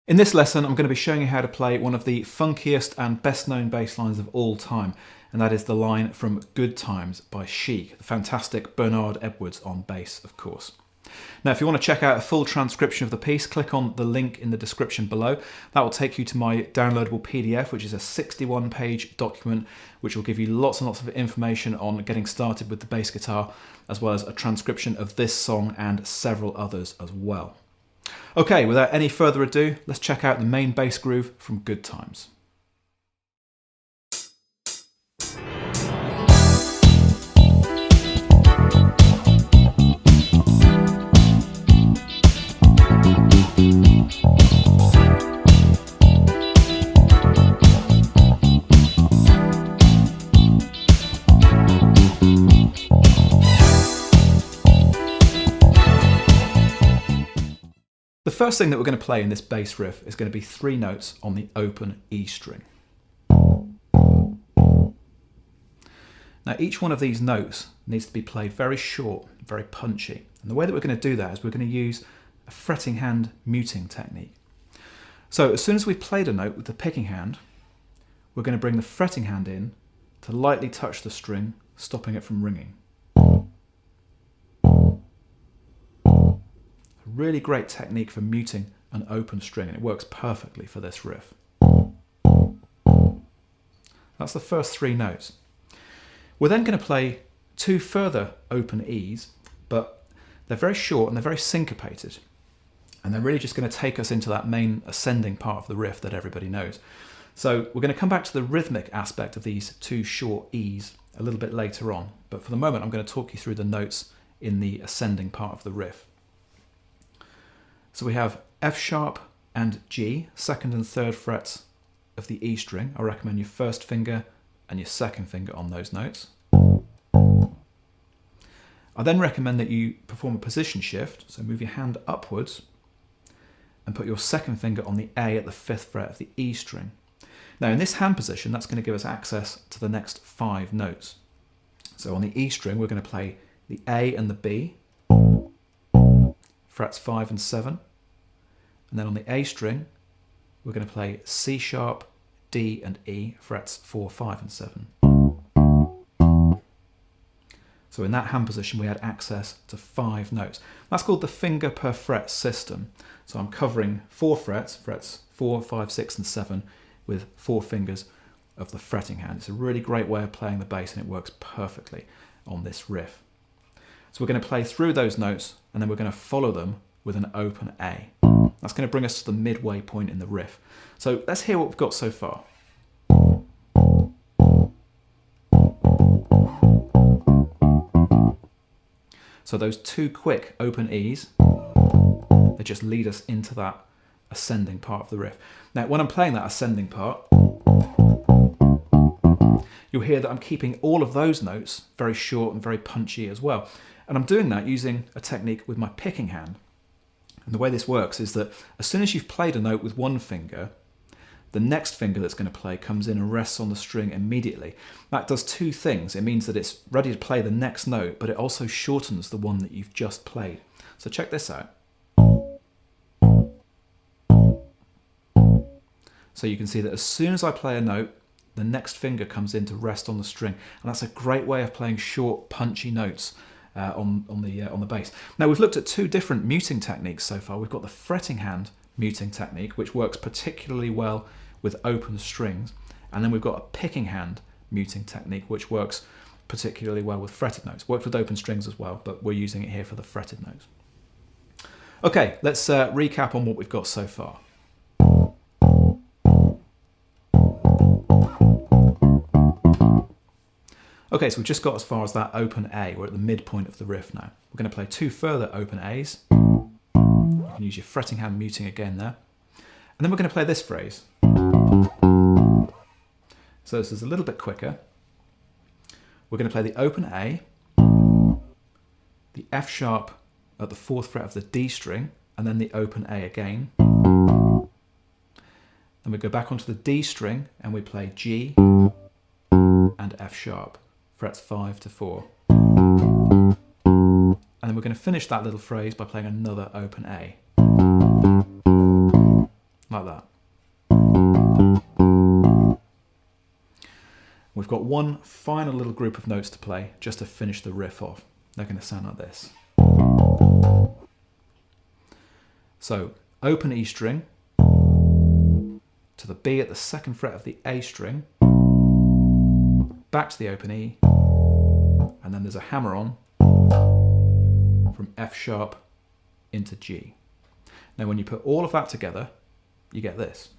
In this lesson, I'm going to be showing you how to play one of the funkiest and best known bass lines of all time, and that is the line from Good Times by Chic, the fantastic Bernard Edwards on bass, of course. Now, if you want to check out a full transcription of the piece, click on the link in the description below. That will take you to my downloadable PDF, which is a 61-page document, which will give you lots and lots of information on getting started with the bass guitar, as well as a transcription of this song and several others as well. Okay, without any further ado, let's check out the main bass groove from Good Times. The first thing that we're going to play in this bass riff is going to be 3 notes on the open E string. Now, each one of these notes needs to be played very short, very punchy. And the way that we're going to do that is we're going to use a fretting hand muting technique. So as soon as we've played a note with the picking hand, we're going to bring the fretting hand in to lightly touch the string, stopping it from ringing. Really great technique for muting an open string, and it works perfectly for this riff. That's the first 3 notes. We're then going to play 2 further open E's, but they're very short and they're very syncopated, and they're really just going to take us into that main ascending part of the riff that everybody knows. So we're going to come back to the rhythmic aspect of these 2 short E's a little bit later on, but for the moment I'm going to talk you through the notes in the ascending part of the riff. So we have F sharp and G, 2nd and 3rd frets of the E string. I recommend your 1st finger and your 2nd finger on those notes. I then recommend that you perform a position shift, so move your hand upwards and put your 2nd finger on the A at the 5th fret of the E string. Now in this hand position, that's going to give us access to the next 5 notes. So on the E string, we're going to play the A and the B, frets 5 and 7, and then on the A string we're going to play C sharp, D and E, frets 4, 5 and 7. So in that hand position we had access to 5 notes. That's called the finger per fret system. So I'm covering 4 frets, frets 4, 5, 6 and 7, with 4 fingers of the fretting hand. It's a really great way of playing the bass, and it works perfectly on this riff. So we're going to play through those notes, and then we're going to follow them with an open A. That's going to bring us to the midway point in the riff. So let's hear what we've got so far. So those 2 quick open E's, they just lead us into that ascending part of the riff. Now when I'm playing that ascending part, you'll hear that I'm keeping all of those notes very short and very punchy as well. And I'm doing that using a technique with my picking hand. And the way this works is that as soon as you've played a note with 1 finger, the next finger that's going to play comes in and rests on the string immediately. That does 2 things. It means that it's ready to play the next note, but it also shortens the one that you've just played. So check this out. So you can see that as soon as I play a note, the next finger comes in to rest on the string, and that's a great way of playing short, punchy notes on the bass. Now we've looked at 2 different muting techniques so far. We've got the fretting hand muting technique, which works particularly well with open strings, and then we've got a picking hand muting technique, which works particularly well with fretted notes. Works with open strings as well, but we're using it here for the fretted notes. Okay, let's recap on what we've got so far. Okay, so we've just got as far as that open A. We're at the midpoint of the riff now. We're going to play 2 further open A's. You can use your fretting hand muting again there. And then we're going to play this phrase. So this is a little bit quicker. We're going to play the open A, the F sharp at the 4th fret of the D string, and then the open A again. Then we go back onto the D string and we play G and F sharp, frets 5 to 4. And then we're going to finish that little phrase by playing another open A. like that. We've got one final little group of notes to play just to finish the riff off. They're going to sound like this. So, open E string to the B at the 2nd fret of the A string, back to the open E, and then there's a hammer on from F sharp into G. Now when you put all of that together, you get this.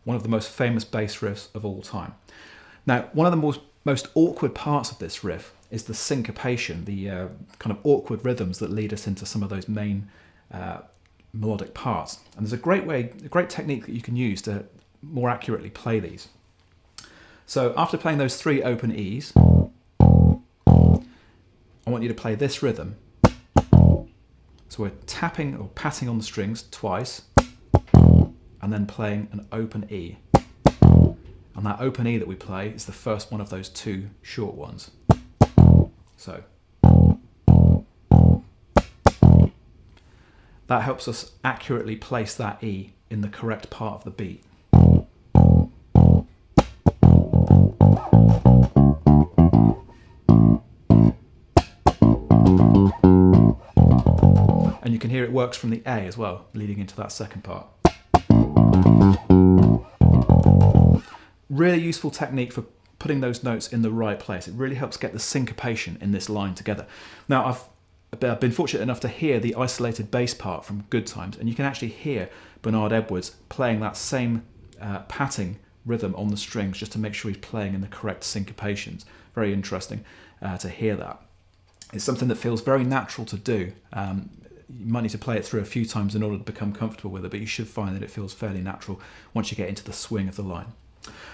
One of the most famous bass riffs of all time. Now, one of the most awkward parts of this riff is the syncopation, the kind of awkward rhythms that lead us into some of those main melodic parts. And there's a great technique that you can use to more accurately play these. So after playing those 3 open E's, I want you to play this rhythm. So we're tapping or patting on the strings twice, and then playing an open E. And that open E that we play is the first one of those 2 short ones. So that helps us accurately place that E in the correct part of the beat. And you can hear it works from the A as well, leading into that second part. Really useful technique for putting those notes in the right place. It really helps get the syncopation in this line together. Now, I've been fortunate enough to hear the isolated bass part from Good Times, and you can actually hear Bernard Edwards playing that same patting rhythm on the strings just to make sure he's playing in the correct syncopations. Very interesting to hear that. It's something that feels very natural to do. You might need to play it through a few times in order to become comfortable with it, but you should find that it feels fairly natural once you get into the swing of the line.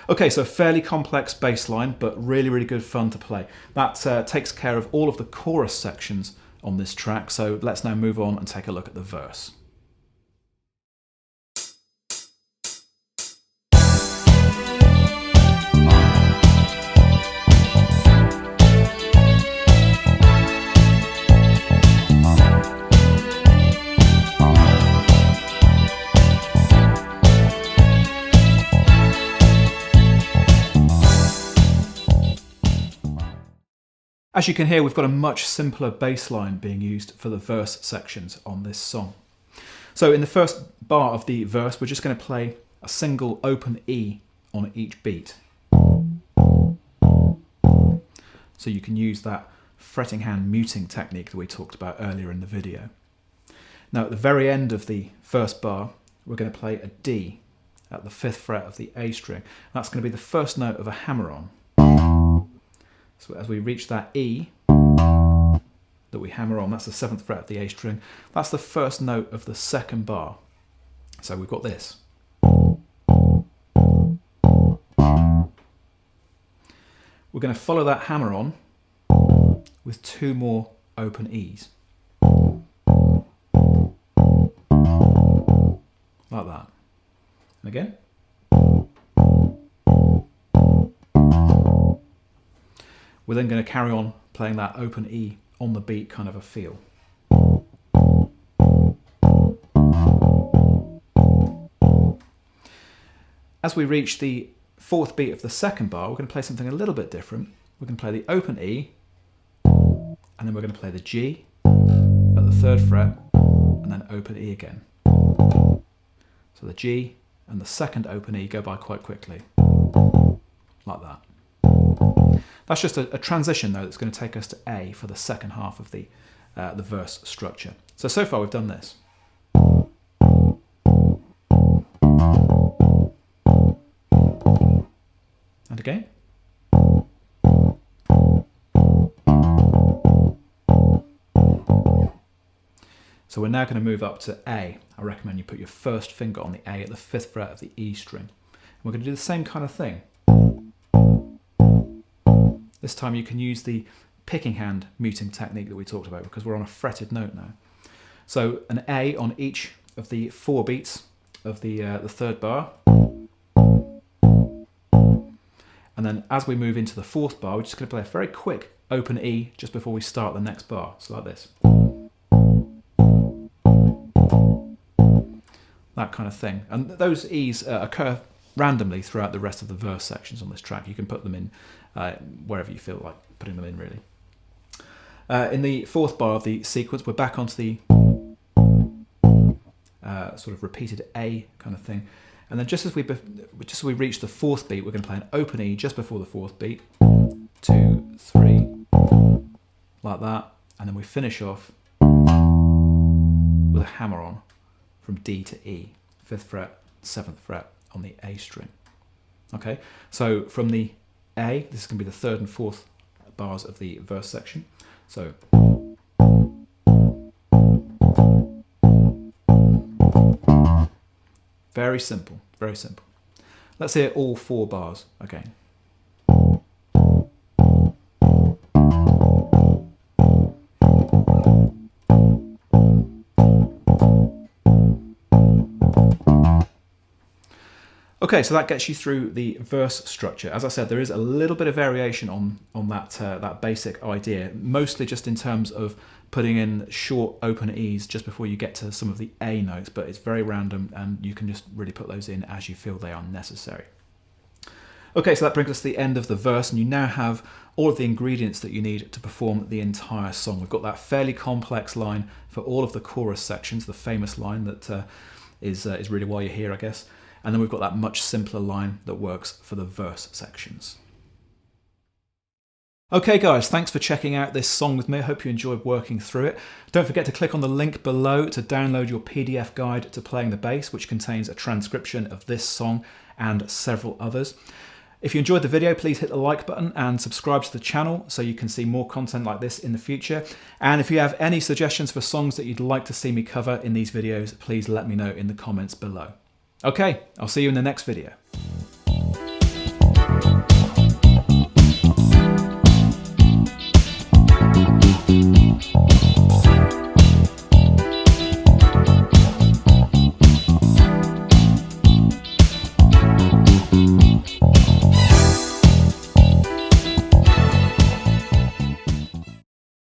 Okay, so fairly complex bass line, but really, really good fun to play. That takes care of all of the chorus sections on this track, so let's now move on and take a look at the verse. As you can hear, we've got a much simpler bass line being used for the verse sections on this song. So in the first bar of the verse, we're just going to play a single open E on each beat. So you can use that fretting hand muting technique that we talked about earlier in the video. Now at the very end of the first bar, we're going to play a D at the 5th fret of the A string. That's going to be the first note of a hammer-on. So as we reach that E that we hammer on, that's the 7th fret of the A string, that's the first note of the second bar. So we've got this. We're going to follow that hammer on with 2 more open E's. Like that. And again. We're then going to carry on playing that open E on the beat kind of a feel. As we reach the 4th beat of the second bar, we're going to play something a little bit different. We're going to play the open E, and then we're going to play the G at the 3rd fret, and then open E again. So the G and the second open E go by quite quickly, like that. That's just a transition though that's going to take us to A for the second half of the verse structure. So far we've done this. And again. So we're now going to move up to A. I recommend you put your first finger on the A at the 5th fret of the E string. And we're going to do the same kind of thing. This time you can use the picking hand muting technique that we talked about because we're on a fretted note now. So an A on each of the 4 beats of the 3rd bar. And And then as we move into the fourth bar, we're just going to play a very quick open E just before we start the next bar. So like this. That kind of thing. And those E's occur randomly throughout the rest of the verse sections on this track. You can put them in wherever you feel like putting them in, really. In the fourth bar of the sequence, we're back onto the sort of repeated A kind of thing. And then just as we reach the fourth beat, we're going to play an open E just before the fourth beat. 2, 3, like that. And then we finish off with a hammer on from D to E, 5th fret, 7th fret on the A string. Okay, so from the A, this is going to be the 3rd and 4th bars of the verse section. So very simple, very simple. Let's hear all 4 bars again. Okay, so that gets you through the verse structure. As I said, there is a little bit of variation on that basic idea, mostly just in terms of putting in short open E's just before you get to some of the A notes, but it's very random and you can just really put those in as you feel they are necessary. Okay, so that brings us to the end of the verse, and you now have all of the ingredients that you need to perform the entire song. We've got that fairly complex line for all of the chorus sections, the famous line that is really why you're here, I guess. And then we've got that much simpler line that works for the verse sections. Okay guys, thanks for checking out this song with me. I hope you enjoyed working through it. Don't forget to click on the link below to download your PDF guide to playing the bass, which contains a transcription of this song and several others. If you enjoyed the video, please hit the like button and subscribe to the channel so you can see more content like this in the future. And if you have any suggestions for songs that you'd like to see me cover in these videos, please let me know in the comments below. Okay, I'll see you in the next video.